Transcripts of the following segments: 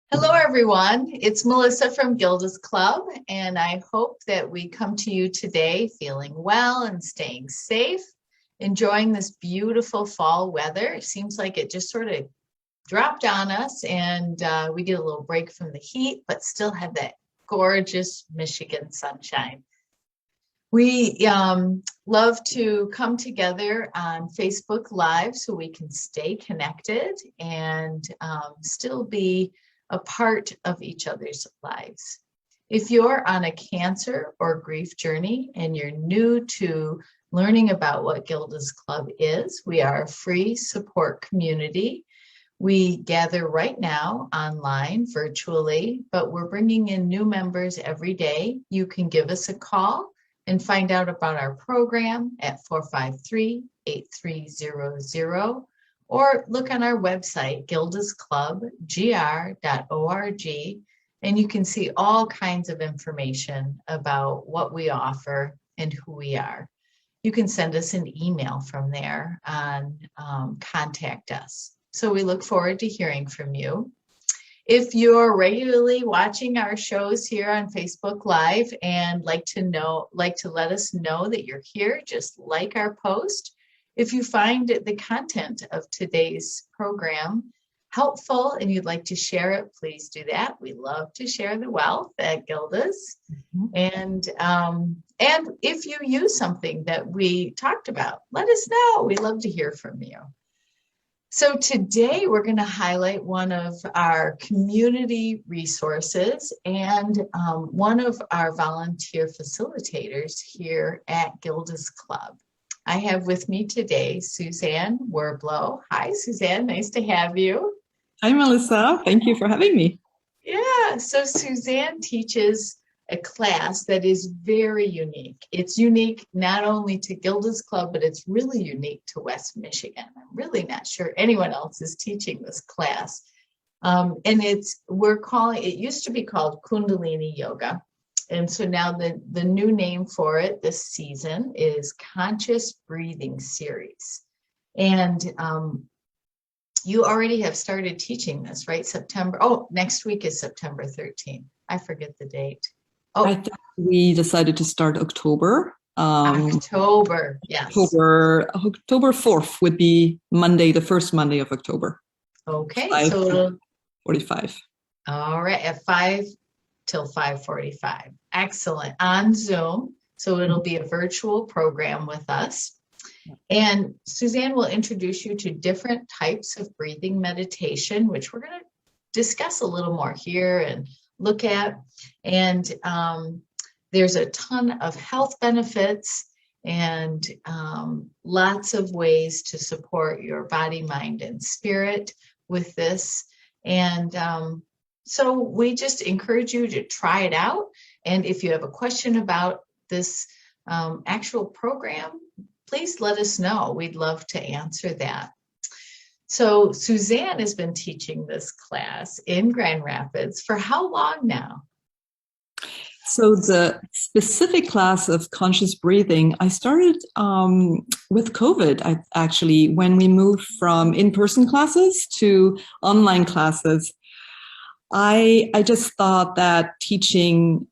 Hello, everyone. It's Melissa from Gilda's Club, and I hope that we come to you today feeling well and staying safe, enjoying this beautiful fall weather. It seems like it just sort of dropped on us, and we get a little break from the heat, but still have that gorgeous Michigan sunshine. We love to come together on Facebook Live so we can stay connected and still be a part of each other's lives. If you're on a cancer or grief journey and you're new to learning about what Gilda's Club is, we are a free support community. We gather right now online virtually, but we're bringing in new members every day. You can give us a call and find out about our program at 453-8300. Or look on our website, gildasclubgr.org, and you can see all kinds of information about what we offer and who we are. You can send us an email from there on contact us. So we look forward to hearing from you. If you're regularly watching our shows here on Facebook Live and like to let us know that you're here, just like our post. If you find the content of today's program helpful and you'd like to share it, please do that. We love to share the wealth at Gilda's. And if you use something that we talked about, let us know. We love to hear from you. So today we're going to highlight one of our community resources and one of our volunteer facilitators here at Gilda's Club. I have with me today Suzanne Warblow. Hi, Suzanne. Nice to have you. Hi, Melissa. Thank you for having me. Yeah, so Suzanne teaches a class that is very unique. It's unique not only to Gilda's Club, but it's really unique to West Michigan. I'm really not sure anyone else is teaching this class. And it used to be called Kundalini Yoga. And so now the new name for it this season is Conscious Breathing Series. And you already have started teaching this, right? Next week is September 13th. I forget the date. I think we decided to start October. October, yes. October 4th would be Monday, the first Monday of October. Okay, 5:45. All right, at 5 till 5:45. Excellent. On Zoom. So it'll be a virtual program with us. And Suzanne will introduce you to different types of breathing meditation, which we're going to discuss a little more here and look at. And there's a ton of health benefits and lots of ways to support your body, mind, and spirit with this. And so we just encourage you to try it out. And if you have a question about this actual program, please let us know. We'd love to answer that. So Suzanne has been teaching this class in Grand Rapids for how long now? So the specific class of conscious breathing, I started with COVID, when we moved from in-person classes to online classes. I just thought that teaching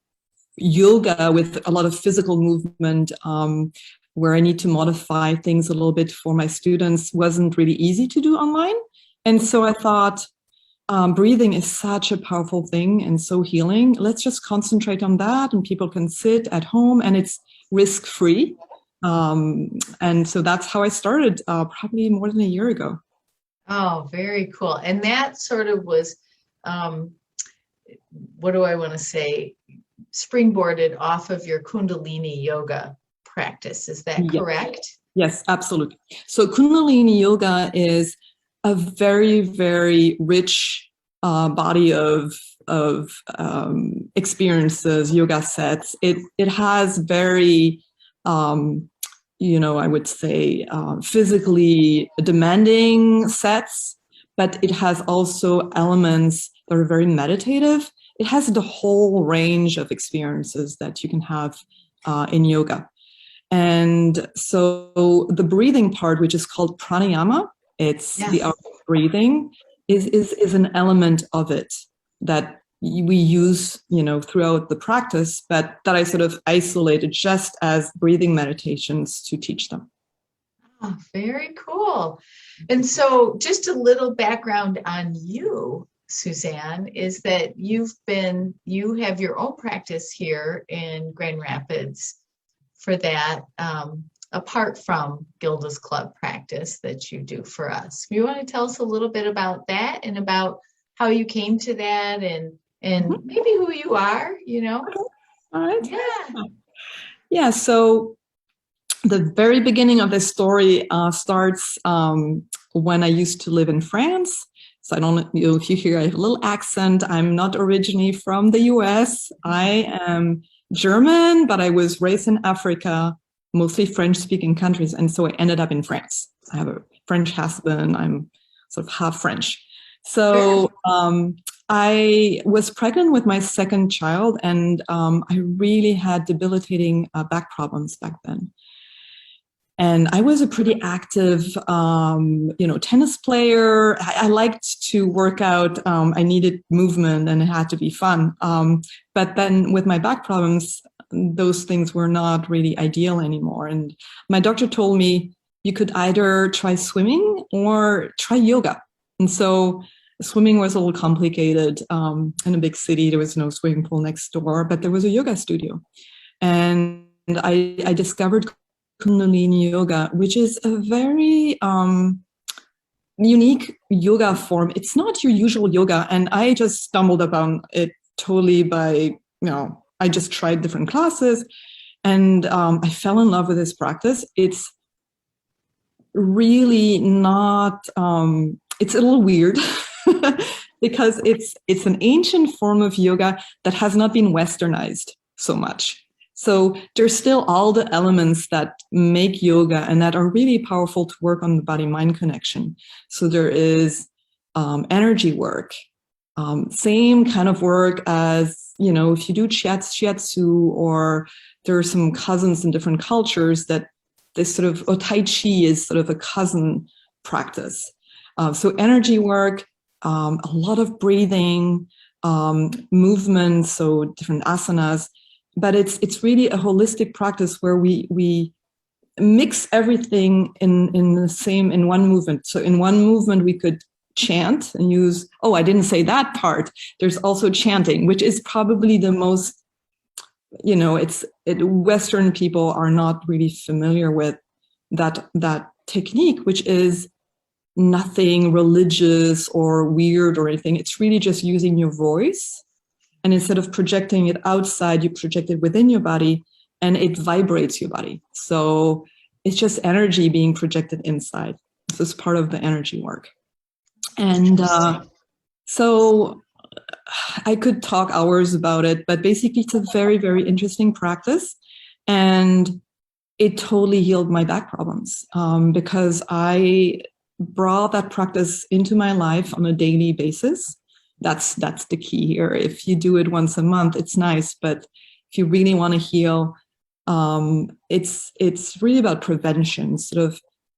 yoga with a lot of physical movement, where I need to modify things a little bit for my students, wasn't really easy to do online. And so I thought, breathing is such a powerful thing and so healing. Let's just concentrate on that, and people can sit at home and it's risk-free. And so that's how I started probably more than a year ago. Oh, very cool. And that sort of was, springboarded off of your Kundalini Yoga practice. Is that correct? Yes, absolutely. So Kundalini Yoga is a very, very rich body of experiences, yoga sets. It has very, I would say, physically demanding sets, but it has also elements that are very meditative. It has the whole range of experiences that you can have in yoga. And so the breathing part, which is called pranayama, it's the art of breathing, is an element of it. that we use, throughout the practice, but that I sort of isolated just as breathing meditations to teach them. Oh, very cool. And so just a little background on you, Suzanne, is that you have your own practice here in Grand Rapids for that, apart from Gilda's Club practice that you do for us. You want to tell us a little bit about that and about how you came to that and maybe who you are, Okay. All right. Yeah. Yeah. So the very beginning of this story starts when I used to live in France. So I don't know if you hear I have a little accent. I'm not originally from the US. I am German, but I was raised in Africa, mostly French-speaking countries. And so I ended up in France. I have a French husband. I'm sort of half French. So I was pregnant with my second child, and I really had debilitating back problems back then. And I was a pretty active, tennis player. I liked to work out. I needed movement and it had to be fun. But then with my back problems, those things were not really ideal anymore. And my doctor told me you could either try swimming or try yoga. And so swimming was a little complicated. In a big city, there was no swimming pool next door, but there was a yoga studio. And I discovered Kundalini Yoga, which is a very unique yoga form. It's not your usual yoga. And I just stumbled upon it totally by, I just tried different classes and I fell in love with this practice. It's really not, it's a little weird because it's an ancient form of yoga that has not been westernized so much. So there's still all the elements that make yoga and that are really powerful to work on the body-mind connection. So there is energy work, same kind of work as, if you do shiatsu, or there are some cousins in different cultures that this sort of, or Tai Chi is sort of a cousin practice. So energy work, a lot of breathing, movement, so different asanas. But it's really a holistic practice where we mix everything in one movement. So in one movement, we could chant and use, I didn't say that part. There's also chanting, which is probably the most, Western people are not really familiar with that technique, which is nothing religious or weird or anything. It's really just using your voice. And instead of projecting it outside, you project it within your body and it vibrates your body. So it's just energy being projected inside. So it's part of the energy work. And so I could talk hours about it, but basically it's a very, very interesting practice. And it totally healed my back problems because I brought that practice into my life on a daily basis. That's the key here. If you do it once a month, it's nice. But if you really want to heal, it's really about prevention.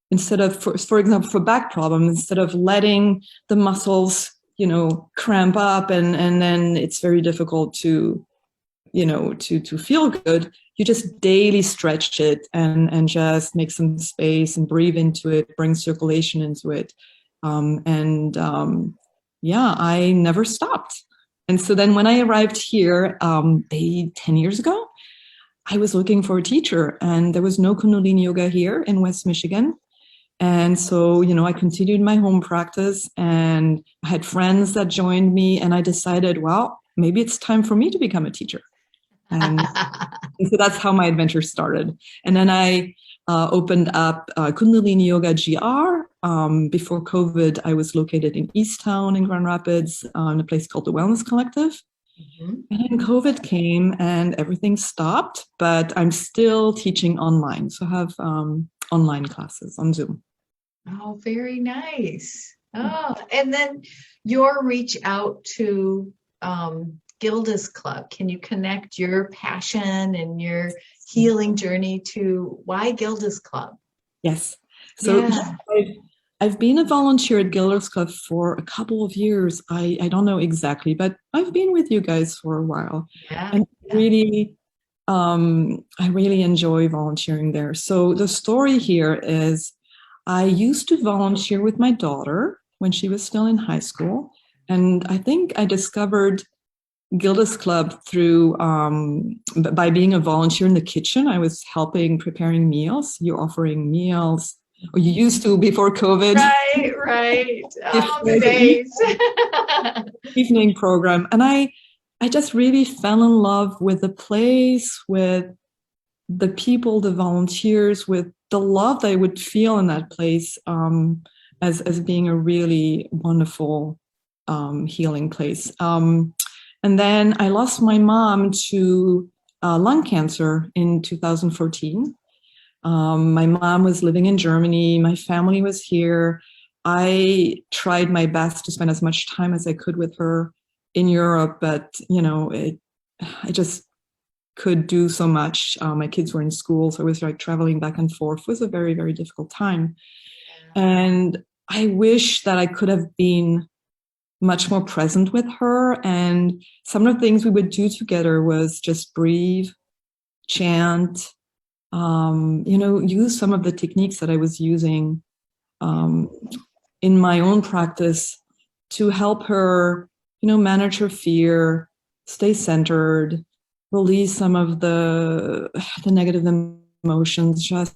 Instead of, for example, for back problems, instead of letting the muscles, cramp up and then it's very difficult to feel good, you just daily stretch it and just make some space and breathe into it, bring circulation into it. I never stopped. And so then when I arrived here, 10 years ago, I was looking for a teacher and there was no Kundalini Yoga here in West Michigan. And so, I continued my home practice and I had friends that joined me and I decided, well, maybe it's time for me to become a teacher. And so that's how my adventure started. And then I opened up Kundalini Yoga GR. Before COVID, I was located in Easttown in Grand Rapids in a place called the Wellness Collective. Mm-hmm. And then COVID came and everything stopped, but I'm still teaching online. So I have online classes on Zoom. Oh, very nice. Oh, and then your reach out to Gilda's Club. Can you connect your passion and your healing journey to why Gilda's Club? Yes. So I've been a volunteer at Gilda's Club for a couple of years. I don't know exactly, but I've been with you guys for a while. Yeah. And really, I really enjoy volunteering there. So the story here is I used to volunteer with my daughter when she was still in high school. And I think I discovered Gilda's Club through by being a volunteer in the kitchen. I was helping preparing meals. You're offering meals, or you used to before COVID. Right. Oh, the days. Evening program. And I just really fell in love with the place, with the people, the volunteers, with the love that I would feel in that place, as being a really wonderful healing place. And then I lost my mom to lung cancer in 2014. My mom was living in Germany. My family was here. I tried my best to spend as much time as I could with her in Europe, but I just could do so much. My kids were in school, so I was like traveling back and forth. It was a very, very difficult time. And I wish that I could have been much more present with her. And some of the things we would do together was just breathe, chant, use some of the techniques that I was using in my own practice to help her, manage her fear, stay centered, release some of the negative emotions, just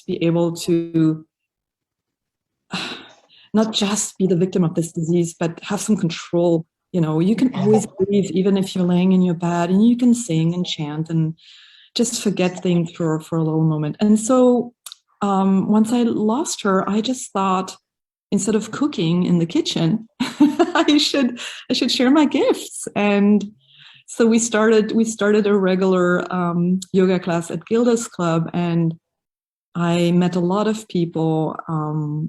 be able to not just be the victim of this disease, but have some control. You can always breathe, even if you're laying in your bed, and you can sing and chant and just forget things for a little moment. And so once I lost her, I just thought, instead of cooking in the kitchen, I should share my gifts. And so we started a regular yoga class at Gilda's Club, and I met a lot of people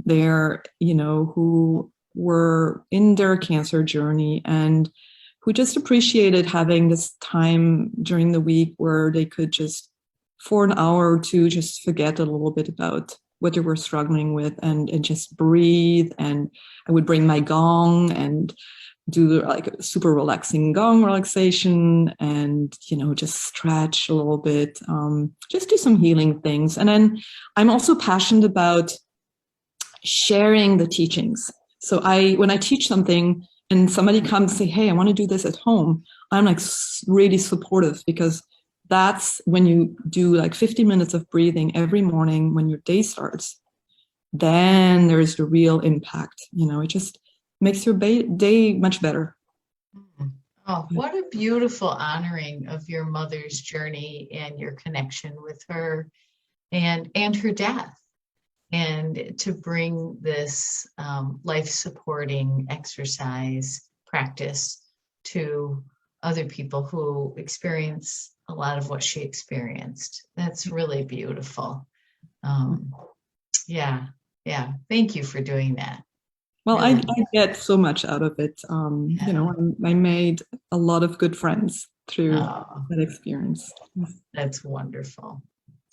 there, who were in their cancer journey and who just appreciated having this time during the week where they could just, for an hour or two, just forget a little bit about what they were struggling with and just breathe. And I would bring my gong and do like a super relaxing gong relaxation and, just stretch a little bit, just do some healing things. And then I'm also passionate about sharing the teachings. So when I teach something and somebody comes and say, hey, I want to do this at home, I'm like really supportive, because that's when you do like 50 minutes of breathing every morning when your day starts, then there's the real impact. It just makes your day much better. Oh, what a beautiful honoring of your mother's journey and your connection with her and her death, and to bring this life-supporting exercise practice to other people who experience a lot of what she experienced. That's really beautiful. Yeah. Thank you for doing that. Well, really. I get so much out of it. I made a lot of good friends through that experience. That's wonderful.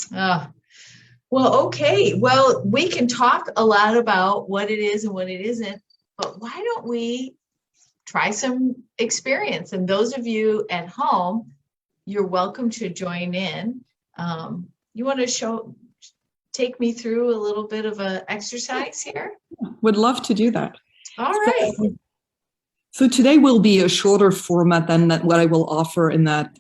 Well, okay. Well, we can talk a lot about what it is and what it isn't, but why don't we try some experience? And those of you at home, you're welcome to join in. You want to take me through a little bit of an exercise here? Would love to do that. All right. So today will be a shorter format than what I will offer in that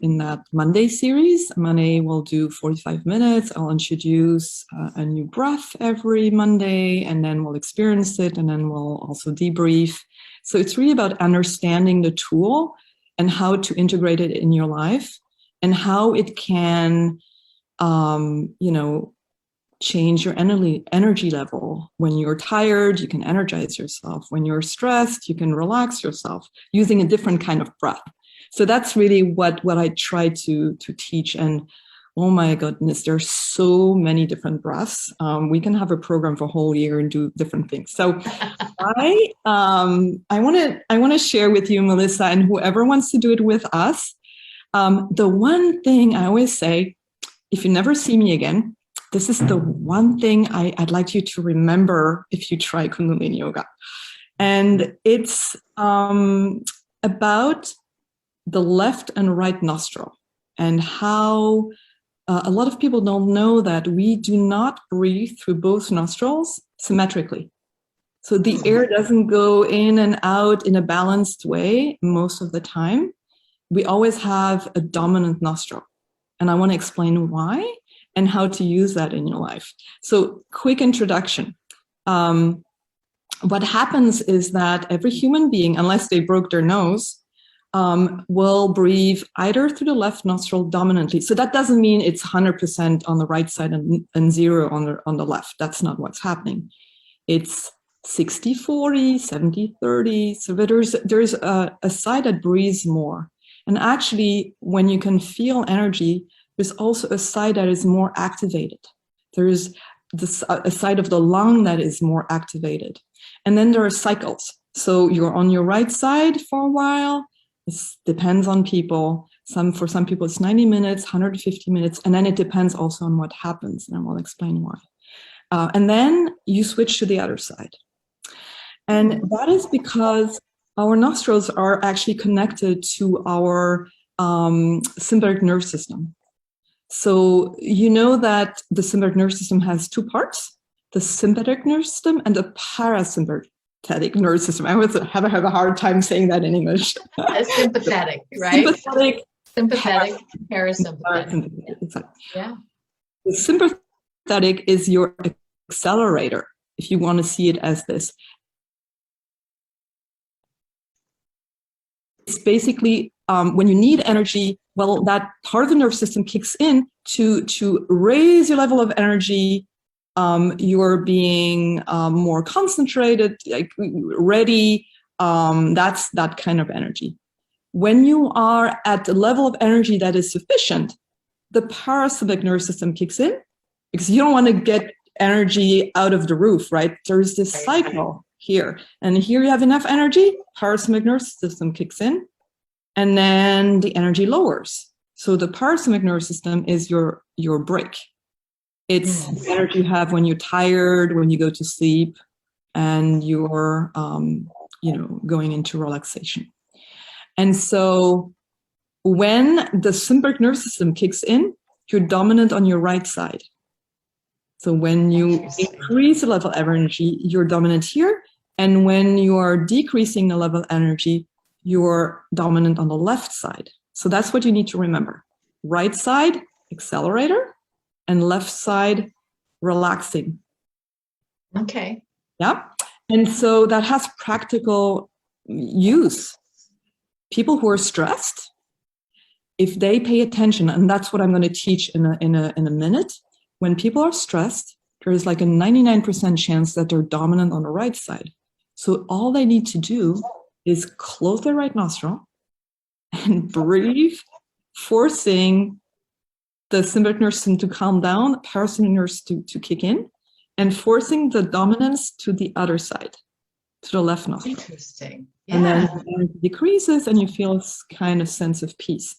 Monday series. Monday we'll do 45 minutes. I'll introduce a new breath every Monday, and then we'll experience it, and then we'll also debrief. So it's really about understanding the tool and how to integrate it in your life, and how it can, change your energy level. When you're tired, you can energize yourself. When you're stressed, you can relax yourself using a different kind of breath. So that's really what I try to teach. And oh my goodness, there's so many different breaths. We can have a program for a whole year and do different things. So I want to share with you, Melissa, and whoever wants to do it with us. The one thing I always say, if you never see me again, this is the one thing I'd like you to remember if you try Kundalini Yoga. And it's about the left and right nostril, and how a lot of people don't know that we do not breathe through both nostrils symmetrically. So the air doesn't go in and out in a balanced way most of the time. We always have a dominant nostril. And I want to explain why and how to use that in your life. So quick introduction. What happens is that every human being, unless they broke their nose, will breathe either through the left nostril dominantly. So that doesn't mean it's 100% on the right side and 0 on the left. That's not what's happening. It's 60-40, 70-30. So there's a side that breathes more. And actually, when you can feel energy, there's also a side that is more activated. There's a side of the lung that is more activated. And then there are cycles. So you're on your right side for a while. It depends on people. For some people, it's 90 minutes, 150 minutes. And then it depends also on what happens. And I will explain why. And then you switch to the other side. And that is because our nostrils are actually connected to our sympathetic nerve system. So you know that the sympathetic nerve system has two parts, the sympathetic nerve system and the parasympathetic nerve system. I always have a hard time saying that in English. Sympathetic, right? Sympathetic, parasympathetic. Parasympathetic. Yeah. The sympathetic is your accelerator, if you want to see it as this. It's basically when you need energy, well, that part of the nerve system kicks in to raise your level of energy. You're being more concentrated, like ready. That's that kind of energy. When you are at a level of energy that is sufficient, the parasympathetic nervous system kicks in, because you don't want to get energy out of the roof, right? There's this cycle here. And here you have enough energy, parasympathetic nervous system kicks in, and then the energy lowers. So the parasympathetic nervous system is your break. It's the energy you have when you're tired, when you go to sleep, and you're going into relaxation. And so when the sympathetic nervous system kicks in, you're dominant on your right side. So when you increase the level of energy, you're dominant here. And when you are decreasing the level of energy, you're dominant on the left side. So that's what you need to remember. Right side, accelerator, and left side, relaxing. Okay. Yeah. And so that has practical use. People who are stressed, if they pay attention, and that's what I'm going to teach in a minute, when people are stressed, there is like a 99% chance that they're dominant on the right side. So all they need to do is close their right nostril and breathe, forcing the sympathetic nervous system to calm down, parasympathetic nerves to kick in, and forcing the dominance to the other side, to the left nostril. Interesting. Yeah. And then it decreases and you feel this kind of sense of peace.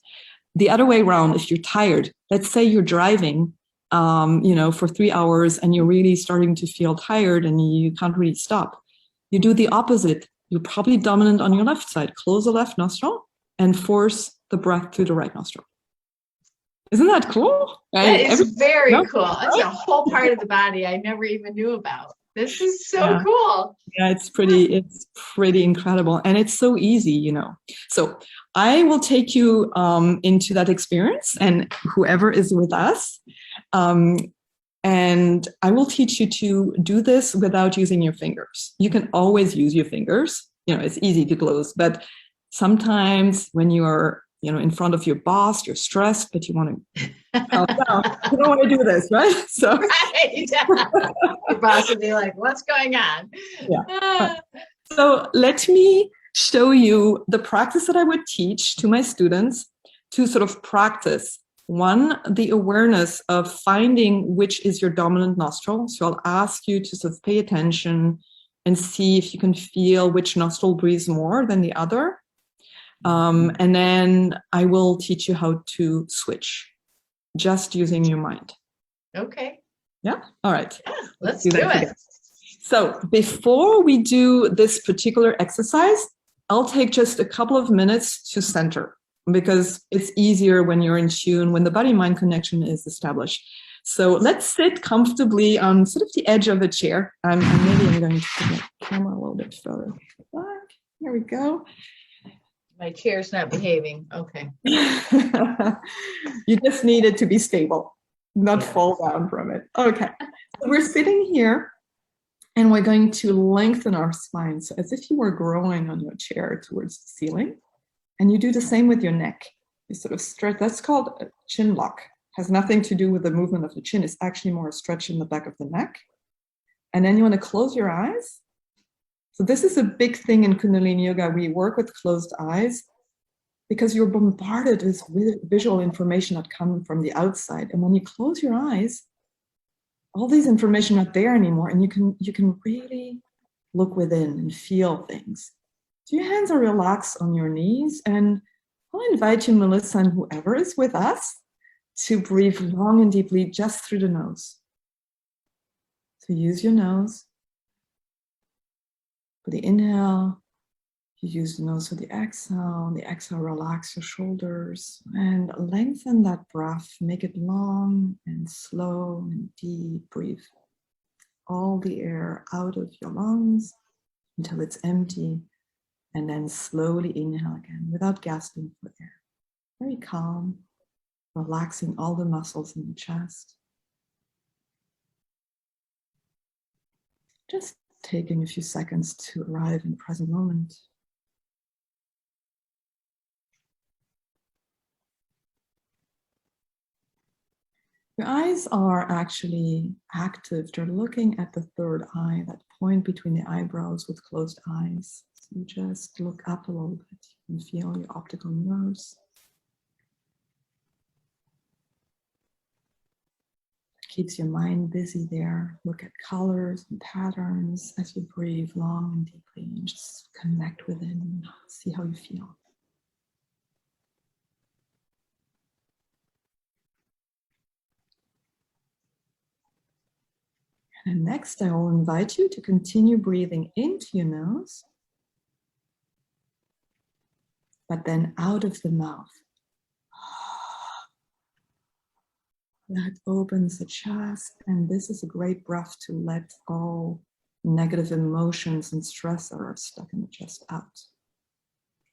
The other way around, if you're tired, let's say you're driving, for 3 hours and you're really starting to feel tired and you can't really stop. You do the opposite. You're probably dominant on your left side. Close the left nostril and force the breath through the right nostril. Isn't that cool? That is very cool. That's a whole part of the body I never even knew about. This is so cool. Yeah, it's pretty incredible. And it's so easy, So I will take you into that experience, and whoever is with us. And I will teach you to do this without using your fingers. You can always use your fingers. It's easy to close. But sometimes when you are in front of your boss, you're stressed, but you want to calm down. You don't want to do this, right? So, right. Your boss would be like, "What's going on?" Yeah. So let me show you the practice that I would teach to my students to sort of practice. One, the awareness of finding which is your dominant nostril. So I'll ask you to sort of pay attention and see if you can feel which nostril breathes more than the other. And then I will teach you how to switch, just using your mind. Okay. Yeah. All right. Yeah, let's do do that it. together. So before we do this particular exercise, I'll take just a couple of minutes to center because it's easier when you're in tune, when the body-mind connection is established. So let's sit comfortably on sort of the edge of a chair. Maybe I'm going to put my camera a little bit further back. Here we go. My chair's not behaving. Okay. You just need it to be stable, not fall down from it. Okay. So we're sitting here and we're going to lengthen our spine. So as if you were growing on your chair towards the ceiling. And you do the same with your neck. You sort of stretch. That's called a chin lock. Has nothing to do with the movement of the chin. It's actually more a stretch in the back of the neck. And then you want to close your eyes. So this is a big thing in Kundalini Yoga. We work with closed eyes because you're bombarded with visual information that come from the outside. And when you close your eyes, all these information not there anymore, and you can really look within and feel things. So your hands are relaxed on your knees, and I'll invite you, Melissa, and whoever is with us, to breathe long and deeply just through the nose. So use your nose for the inhale. You use the nose for the exhale. The exhale, relax your shoulders and lengthen that breath. Make it long and slow and deep. Breathe all the air out of your lungs until it's empty. And then slowly inhale again without gasping for air. Very calm, relaxing all the muscles in the chest. Just taking a few seconds to arrive in the present moment. Your eyes are actually active. They're looking at the third eye, that point between the eyebrows with closed eyes. So you just look up a little bit. You can feel your optical nerves. Keeps your mind busy there. Look at colors and patterns as you breathe long and deeply and just connect within. See how you feel. And next, I will invite you to continue breathing into your nose, but then out of the mouth. That opens the chest, and this is a great breath to let all negative emotions and stress that are stuck in the chest out.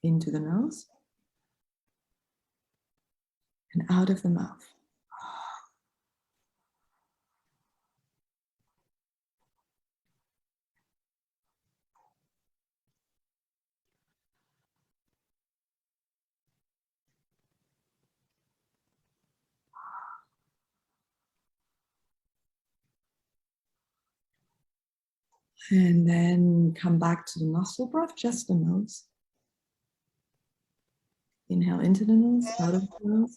Into the nose and out of the mouth. And then come back to the nostril breath, just the nose. Inhale into the nose, out of the nose.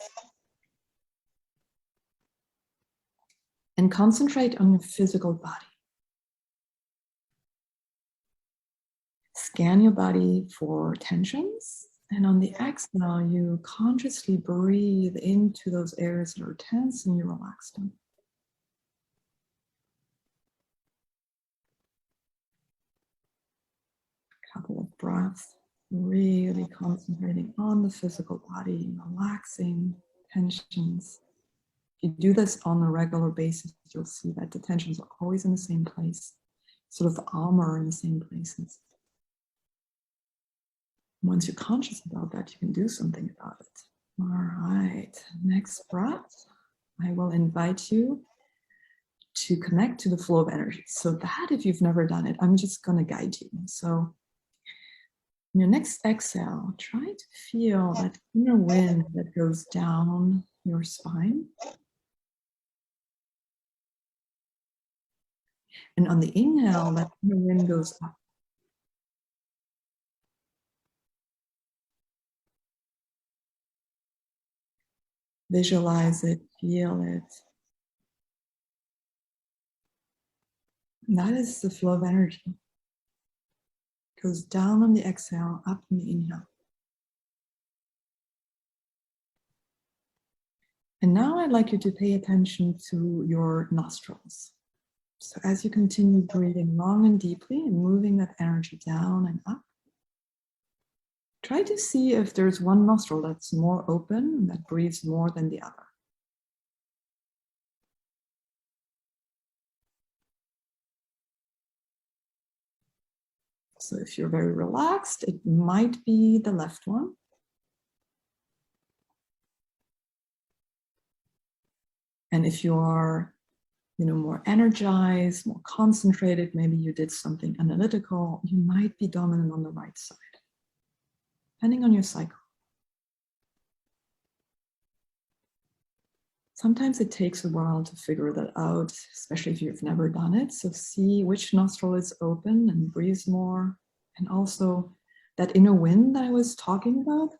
And concentrate on your physical body. Scan your body for tensions. And on the exhale, you consciously breathe into those areas that are tense and you relax them. Couple of breaths, really concentrating on the physical body, relaxing tensions. If you do this on a regular basis, you'll see that the tensions are always in the same place, sort of armor in the same places. Once you're conscious about that, you can do something about it. All right, next breath, I will invite you to connect to the flow of energy. So that, if you've never done it, I'm just going to guide you. So in your next exhale, try to feel that inner wind that goes down your spine. And on the inhale, that inner wind goes up. Visualize it, feel it. And that is the flow of energy. It goes down on the exhale, up on the inhale. And now I'd like you to pay attention to your nostrils. So as you continue breathing long and deeply and moving that energy down and up, try to see if there's one nostril that's more open and that breathes more than the other. So if you're very relaxed, it might be the left one. And if you are, more energized, more concentrated, maybe you did something analytical, you might be dominant on the right side, depending on your cycle. Sometimes it takes a while to figure that out, especially if you've never done it. So see which nostril is open and breathes more. And also that inner wind that I was talking about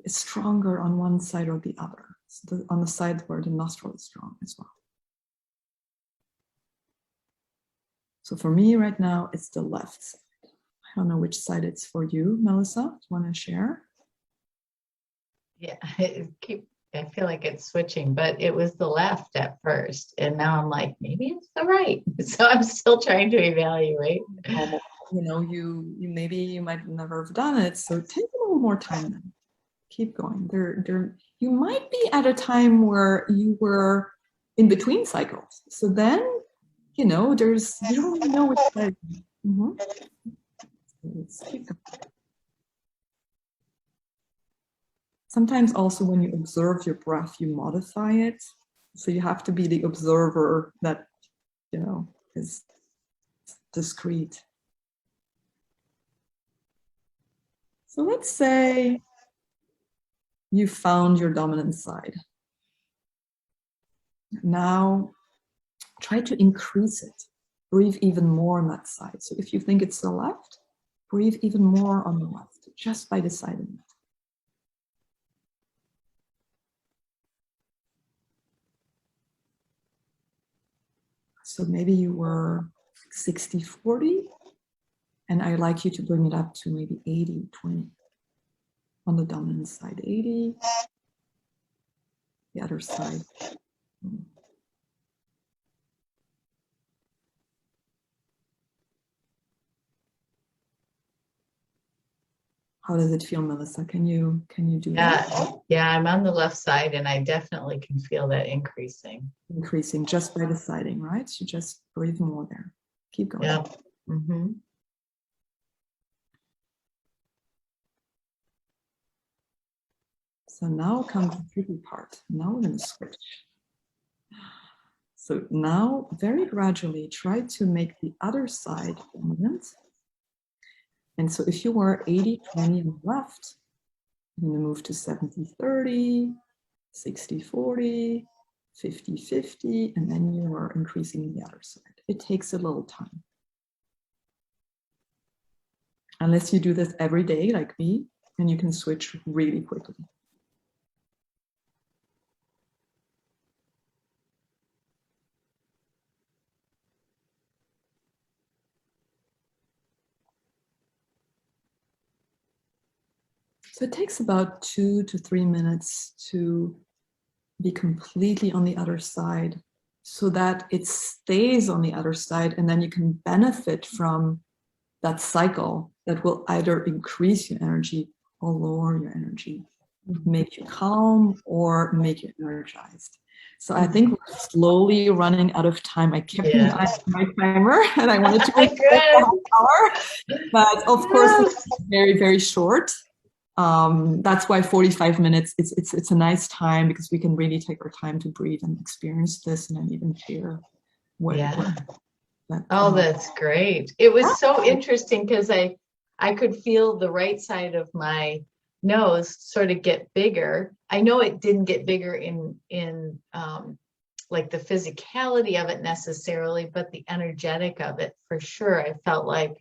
is stronger on one side or the other. So on the side where the nostril is strong as well. So for me right now, it's the left side. I don't know which side it's for you, Melissa. Do you want to share? Yeah, I feel like it's switching, but it was the left at first. And now I'm like, maybe it's the right. So I'm still trying to evaluate. You might never have done it. So take a little more time then. Keep going. You might be at a time where you were in between cycles. So then, you don't really know which side. Let's keep going. Sometimes also when you observe your breath, you modify it. So you have to be the observer that, is discreet. So let's say you found your dominant side. Now try to increase it. Breathe even more on that side. So if you think it's the left, breathe even more on the left, just by deciding it. So maybe you were 60-40, and I'd like you to bring it up to maybe 80-20. On the dominant side, 80, the other side. How does it feel, Melissa? Can you do that? Yeah, I'm on the left side and I definitely can feel that increasing. Increasing just by deciding, right? So just breathe more there. Keep going. Yeah. Mm-hmm. So now comes the tricky part. Now we're going to switch. So now very gradually try to make the other side dominant. And so if you were 80-20 on the left, you're going to move to 70-30, 60-40, 50-50, and then you are increasing the other side. It takes a little time. Unless you do this every day like me, and you can switch really quickly. So it takes about 2 to 3 minutes to be completely on the other side so that it stays on the other side, and then you can benefit from that cycle that will either increase your energy or lower your energy, make you calm or make you energized. So I think we're slowly running out of time. I kept an eye on my timer and I wanted to make it a half hour, but of course it's very, very short. That's why 45 minutes, it's a nice time because we can really take our time to breathe and experience this and then even share what. That's great. It was so interesting because I could feel the right side of my nose sort of get bigger. I know it didn't get bigger in like the physicality of it necessarily, but the energetic of it for sure. I felt like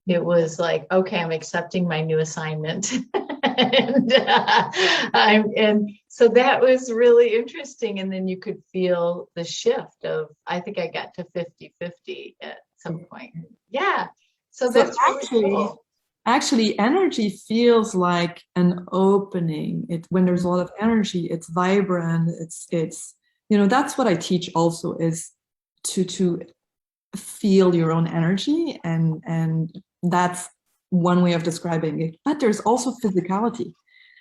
it was like, okay, I'm accepting my new assignment. and so that was really interesting. And then you could feel the shift of, I think I got to 50-50 at some point. Yeah. So that's actually really cool. Actually, energy feels like an opening. When there's a lot of energy, it's vibrant. It's that's what I teach also, is to feel your own energy, and that's one way of describing it. But there's also physicality.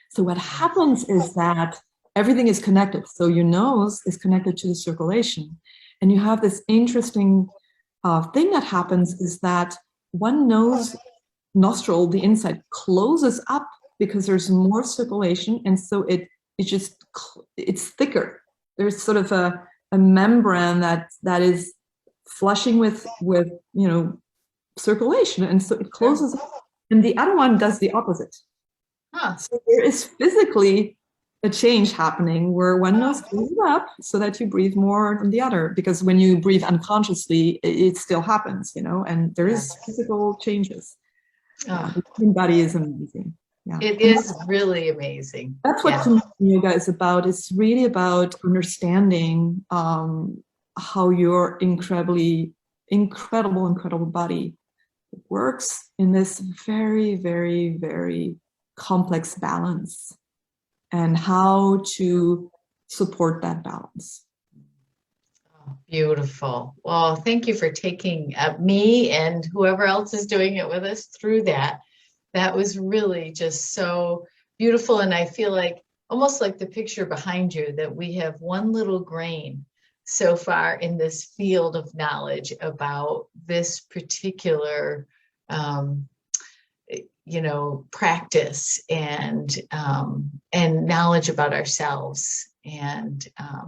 So what happens is that everything is connected. So your nose is connected to the circulation, and you have this interesting thing that happens is that one nose nostril, the inside, closes up because there's more circulation, and so it's thicker. There's sort of a membrane that is flushing with circulation, and so it closes up. And the other one does the opposite. So there is physically a change happening where one nose closes up so that you breathe more than the other, because when you breathe unconsciously, it still happens, and there is physical changes. The human body is amazing. Yeah. It is really amazing. That's what Kundalini Yoga is about. It's really about understanding how your incredible body works in this very, very, very complex balance, and how to support that balance. Beautiful. Well, thank you for taking me and whoever else is doing it with us through that. That was really just so beautiful. And I feel like almost like the picture behind you, that we have one little grain so far in this field of knowledge about this particular, practice and knowledge about ourselves and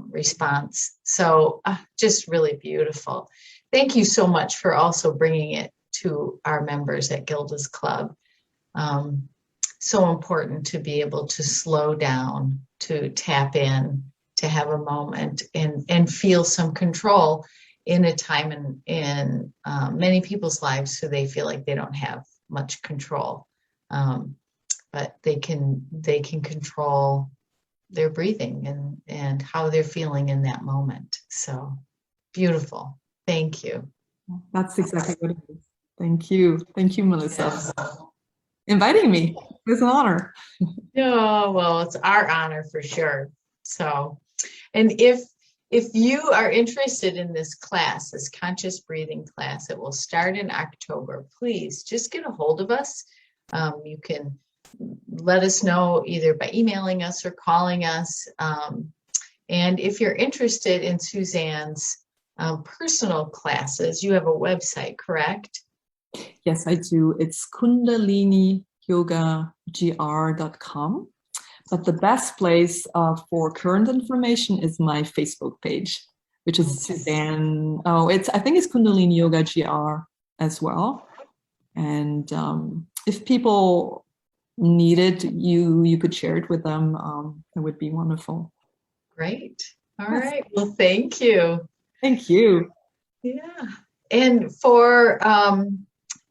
response. So just really beautiful. Thank you so much for also bringing it to our members at Gilda's Club. So important to be able to slow down, to tap in, to have a moment and feel some control in a time in many people's lives, so they feel like they don't have much control. But they can control their breathing and how they're feeling in that moment. So beautiful. Thank you. That's exactly what it is. Thank you. Thank you, Melissa, for inviting me. It's an honor. Yeah, well, it's our honor for sure. So, and if you are interested in this class, this conscious breathing class, it will start in October. Please just get a hold of us. You can let us know either by emailing us or calling us. And if you're interested in Suzanne's personal classes, you have a website, correct? Yes, I do. It's KundaliniYogaGR.com. But the best place for current information is my Facebook page, which is Susanne. I think it's Kundalini Yoga GR as well. And if people need it, you could share it with them. It would be wonderful. Great. All right. Well, thank you. Thank you. Yeah. And for,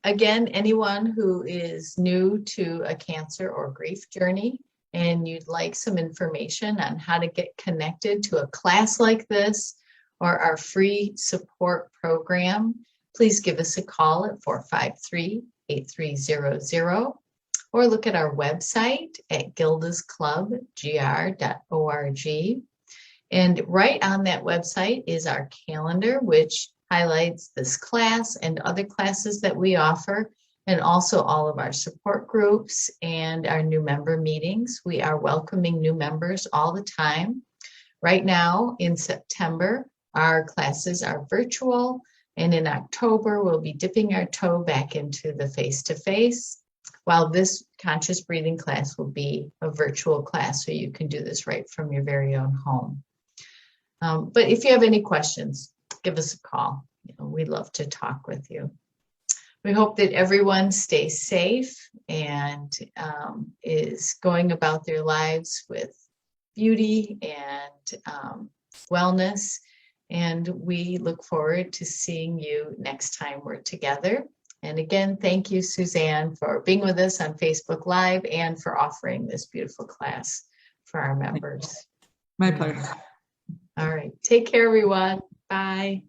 again, anyone who is new to a cancer or grief journey, and you'd like some information on how to get connected to a class like this or our free support program, please give us a call at 453-8300 or look at our website at gildasclubgr.org. And right on that website is our calendar, which highlights this class and other classes that we offer, and also all of our support groups and our new member meetings. We are welcoming new members all the time. Right now in September, our classes are virtual, and in October, we'll be dipping our toe back into the face-to-face, while this conscious breathing class will be a virtual class, so you can do this right from your very own home. But if you have any questions, give us a call. We'd love to talk with you. We hope that everyone stays safe and is going about their lives with beauty and wellness. And we look forward to seeing you next time we're together. And again, thank you, Suzanne, for being with us on Facebook Live and for offering this beautiful class for our members. My pleasure. All right. Take care, everyone. Bye.